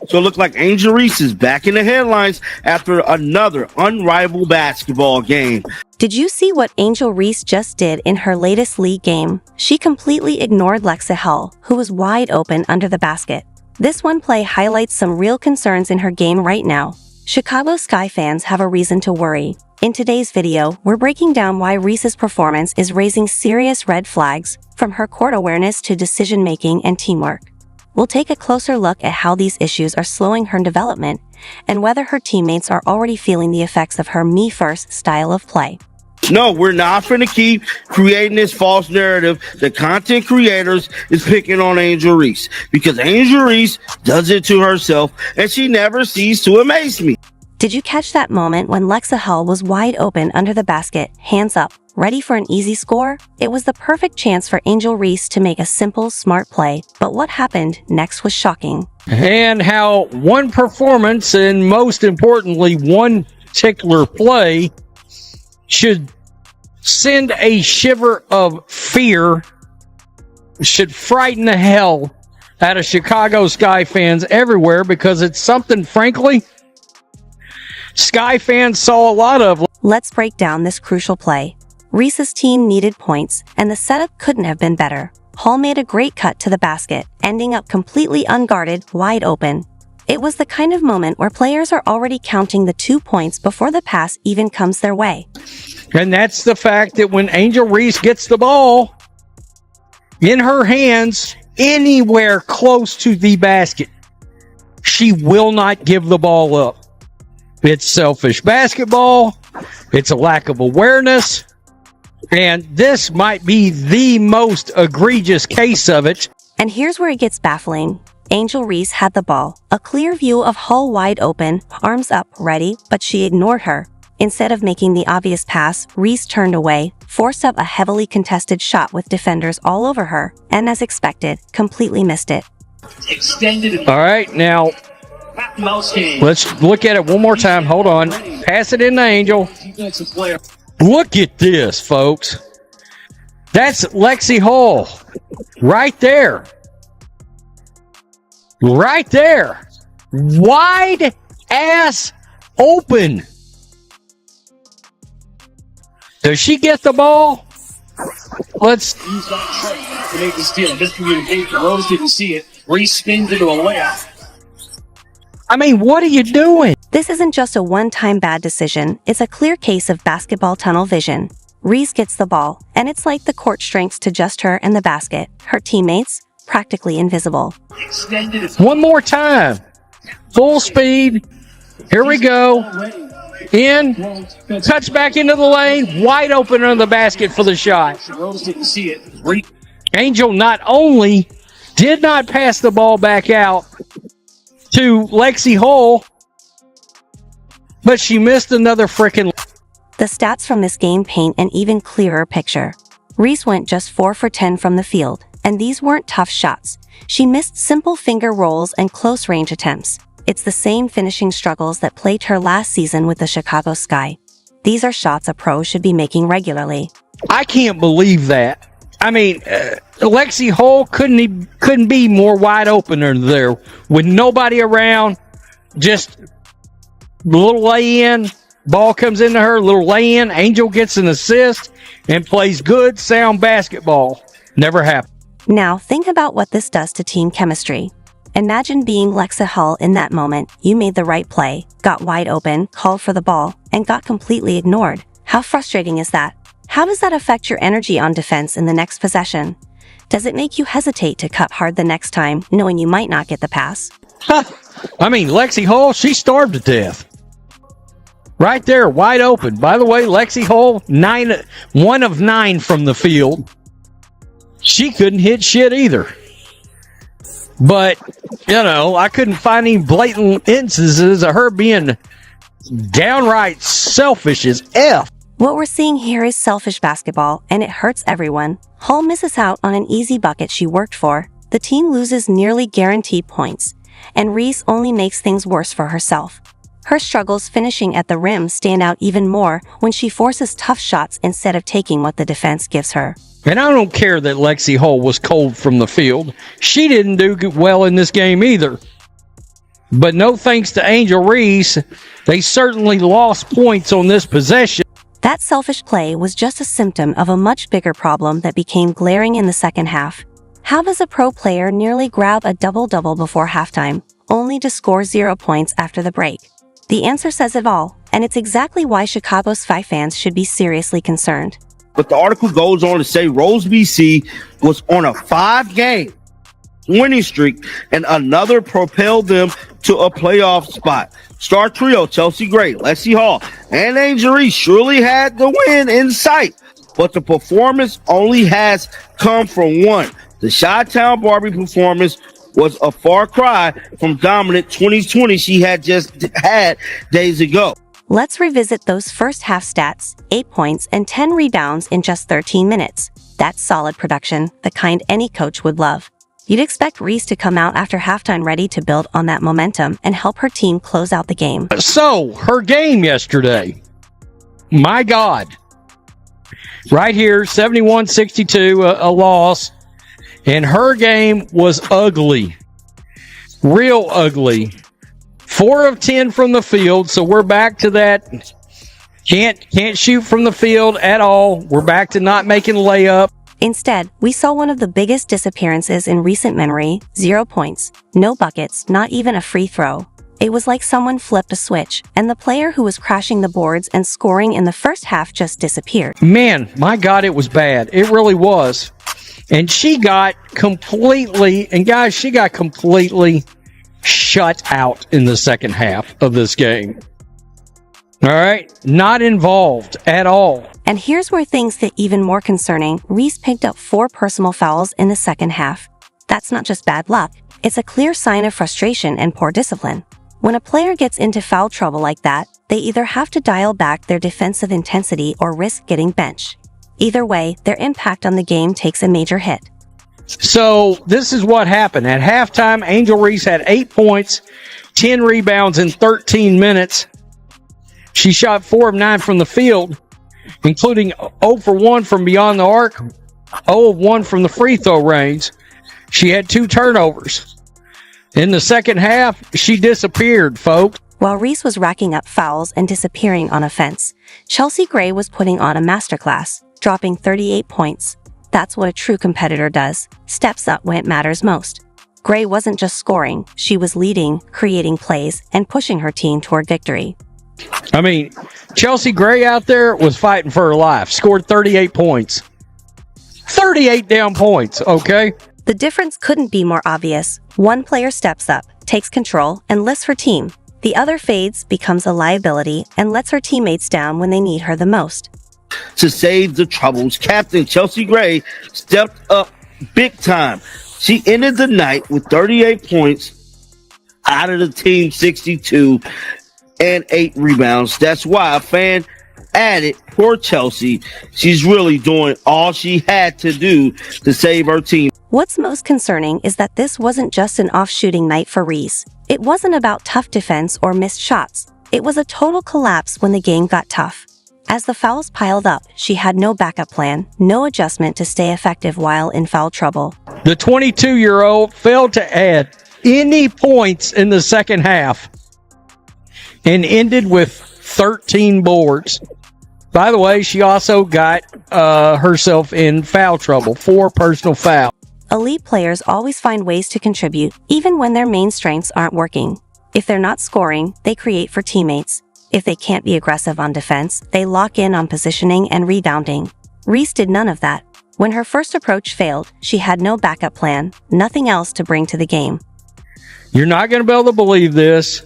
So it looked like Angel Reese is back in the headlines after another unrivaled basketball game. Did you see what Angel Reese just did in her latest league game? She completely ignored Lexie, who was wide open under the basket. This one play highlights some real concerns in her game right now. Chicago Sky fans have a reason to worry. In today's video, we're breaking down why Reese's performance is raising serious red flags, from her court awareness to decision-making and teamwork. We'll take a closer look at how these issues are slowing her development and whether her teammates are already feeling the effects of her me-first style of play. No, we're not going to keep creating this false narrative that content creators is picking on Angel Reese, because Angel Reese does it to herself and she never ceases to amaze me. Did you catch that moment when Lexie was wide open under the basket, hands up, ready for an easy score? It was the perfect chance for Angel Reese to make a simple, smart play, but what happened next was shocking. And how one performance, and most importantly, one particular play, should send a shiver of fear, should frighten the hell out of Chicago Sky fans everywhere, because it's something, frankly, Sky fans saw a lot of. Let's break down this crucial play. Reese's team needed points, and the setup couldn't have been better. Hall made a great cut to the basket, ending up completely unguarded, wide open. It was the kind of moment where players are already counting the 2 points before the pass even comes their way. And that's the fact that when Angel Reese gets the ball in her hands anywhere close to the basket, she will not give the ball up. It's selfish basketball. It's a lack of awareness. And this might be the most egregious case of it. And here's where it gets baffling. Angel Reese had the ball, a clear view of Hull wide open, arms up, ready, but she ignored her. Instead of making the obvious pass, Reese turned away, forced up a heavily contested shot with defenders all over her, and as expected, completely missed it. All right, now let's look at it one more time. Hold on. Pass it in to Angel. Look at this, folks. That's Lexie Hull. Right there. Right there. Wide ass open. Does she get the ball? Let's. He's got to make the steal. Miscommunication. Rose didn't see it. Reese spins into a layup. I mean, what are you doing? This isn't just a one-time bad decision, it's a clear case of basketball tunnel vision. Reese gets the ball, and it's like the court shrinks to just her and the basket. Her teammates, practically invisible. One more time. Full speed. Here we go. In. Touch back into the lane. Wide open on the basket for the shot. Rose didn't see it. Angel not only did not pass the ball back out to Lexie Hull, but she missed another frickin'. The stats from this game paint an even clearer picture. Reese went just 4 for 10 from the field, and these weren't tough shots. She missed simple finger rolls and close-range attempts. It's the same finishing struggles that plagued her last season with the Chicago Sky. These are shots a pro should be making regularly. I can't believe that. I mean, Lexie Hull couldn't be more wide open there with nobody around. Just a little lay-in, ball comes into her, little lay-in, Angel gets an assist and plays good, sound basketball. Never happened. Now, think about what this does to team chemistry. Imagine being Lexie Hull in that moment. You made the right play, got wide open, called for the ball, and got completely ignored. How frustrating is that? How does that affect your energy on defense in the next possession? Does it make you hesitate to cut hard the next time, knowing you might not get the pass? I mean, Lexie Hull, she starved to death. Right there, wide open. By the way, Lexie Hull, 1 of 9 from the field. She couldn't hit shit either. But, I couldn't find any blatant instances of her being downright selfish as F. What we're seeing here is selfish basketball, and it hurts everyone. Hull misses out on an easy bucket she worked for. The team loses nearly guaranteed points, and Reese only makes things worse for herself. Her struggles finishing at the rim stand out even more when she forces tough shots instead of taking what the defense gives her. And I don't care that Lexie Hull was cold from the field. She didn't do well in this game either. But no thanks to Angel Reese, they certainly lost points on this possession. That selfish play was just a symptom of a much bigger problem that became glaring in the second half. How does a pro player nearly grab a double-double before halftime, only to score 0 points after the break? The answer says it all, and it's exactly why Chicago's Sky fans should be seriously concerned. But the article goes on to say Rose BC was on a 5-game winning streak, and another propelled them to a playoff spot. Star trio Chelsea Gray, Lexie Hall, and Angel Reese surely had the win in sight, but the performance only has come from one. The Chi-Town Barbie performance was a far cry from dominant 2020 she had just had days ago. Let's revisit those first half stats: 8 points and 10 rebounds in just 13 minutes. That's solid production, the kind any coach would love. You'd expect Reese to come out after halftime ready to build on that momentum and help her team close out the game. So, her game yesterday. My God. Right here, 71-62, a loss. And her game was ugly. Real ugly. 4 of 10 from the field, so we're back to that. Can't shoot from the field at all. We're back to not making layup. Instead, we saw one of the biggest disappearances in recent memory: 0 points, no buckets, not even a free throw. It was like someone flipped a switch, and the player who was crashing the boards and scoring in the first half just disappeared. Man, my God, it was bad. It really was. And she got completely shut out in the second half of this game. All right? Not involved at all. And here's where things get even more concerning. Reese picked up 4 personal fouls in the second half. That's not just bad luck. It's a clear sign of frustration and poor discipline. When a player gets into foul trouble like that, they either have to dial back their defensive intensity or risk getting benched. Either way, their impact on the game takes a major hit. So this is what happened. At halftime, Angel Reese had 8 points, 10 rebounds in 13 minutes. She shot 4 of 9 from the field, including 0 for 1 from beyond the arc, 0 of 1 from the free throw range. She had 2 turnovers. In the second half, she disappeared, folks. While Reese was racking up fouls and disappearing on offense, Chelsea Gray was putting on a masterclass, dropping 38 points. That's what a true competitor does, steps up when it matters most. Gray wasn't just scoring, she was leading, creating plays, and pushing her team toward victory. I mean, Chelsea Gray out there was fighting for her life, scored 38 points. 38 damn points, okay? The difference couldn't be more obvious. One player steps up, takes control, and lifts her team. The other fades, becomes a liability, and lets her teammates down when they need her the most. To save the troubles, Captain Chelsea Gray stepped up big time. She ended the night with 38 points out of the team 62 and 8 rebounds. That's why a fan added, poor Chelsea. She's really doing all she had to do to save her team. What's most concerning is that this wasn't just an off-shooting night for Reese. It wasn't about tough defense or missed shots. It was a total collapse when the game got tough. As the fouls piled up, she had no backup plan, no adjustment to stay effective while in foul trouble. The 22-year-old failed to add any points in the second half and ended with 13 boards. By the way, she also got herself in foul trouble, 4 personal fouls. Elite players always find ways to contribute, even when their main strengths aren't working. If they're not scoring, they create for teammates. If they can't be aggressive on defense, they lock in on positioning and rebounding. Reese did none of that. When her first approach failed, she had no backup plan, nothing else to bring to the game. You're not going to be able to believe this.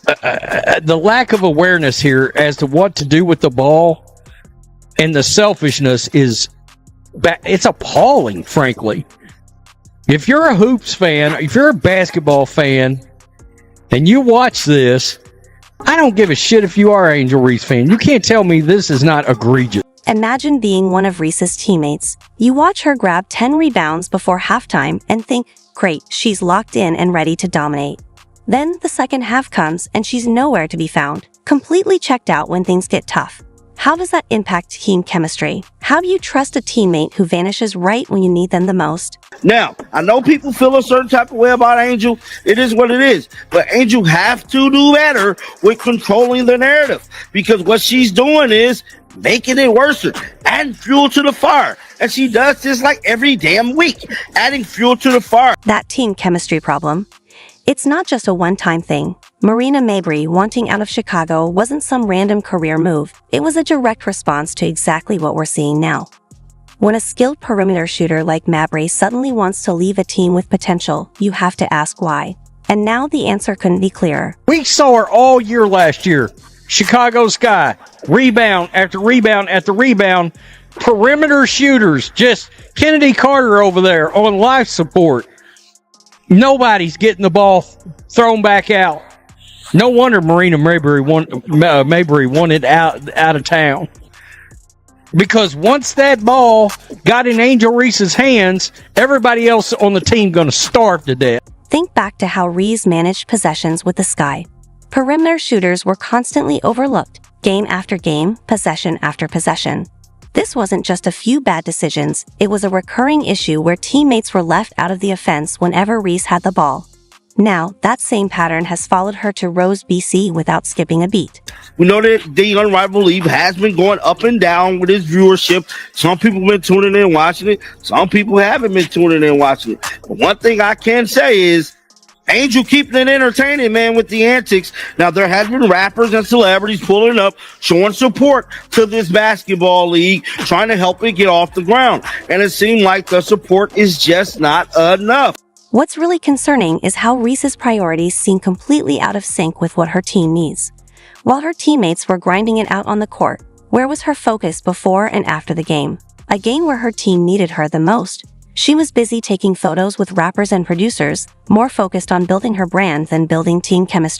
The lack of awareness here as to what to do with the ball and the selfishness it's appalling, frankly. If you're a hoops fan, if you're a basketball fan, and you watch this, I don't give a shit if you are an Angel Reese fan. You can't tell me this is not egregious. Imagine being one of Reese's teammates. You watch her grab 10 rebounds before halftime and think, great, she's locked in and ready to dominate. Then the second half comes and she's nowhere to be found, completely checked out when things get tough. How does that impact team chemistry? How do you trust a teammate who vanishes right when you need them the most? Now, I know people feel a certain type of way about Angel. It is what it is. But Angel have to do better with controlling the narrative, because what she's doing is making it worse, adding fuel to the fire. And she does this like every damn week, adding fuel to the fire. That team chemistry problem. It's not just a one-time thing. Marina Mabrey wanting out of Chicago wasn't some random career move. It was a direct response to exactly what we're seeing now. When a skilled perimeter shooter like Mabrey suddenly wants to leave a team with potential, you have to ask why. And now the answer couldn't be clearer. We saw her all year last year. Chicago Sky, rebound after rebound after rebound. Perimeter shooters, just Kennedy Carter over there on life support. Nobody's getting the ball thrown back out. No wonder Marina Mabrey wanted out of town. Because once that ball got in Angel Reese's hands, everybody else on the team going to starve to death. Think back to how Reese managed possessions with the Sky. Perimeter shooters were constantly overlooked, game after game, possession after possession. This wasn't just a few bad decisions, it was a recurring issue where teammates were left out of the offense whenever Reese had the ball. Now, that same pattern has followed her to Rose, BC without skipping a beat. We know that the Unrivaled League has been going up and down with its viewership. Some people have been tuning in and watching it. Some people haven't been tuning in and watching it. But one thing I can say is Angel keeping it entertaining, man, with the antics. Now, there has been rappers and celebrities pulling up, showing support to this basketball league, trying to help it get off the ground. And it seemed like the support is just not enough. What's really concerning is how Reese's priorities seem completely out of sync with what her team needs. While her teammates were grinding it out on the court, where was her focus before and after the game? A game where her team needed her the most. She was busy taking photos with rappers and producers, more focused on building her brand than building team chemistry.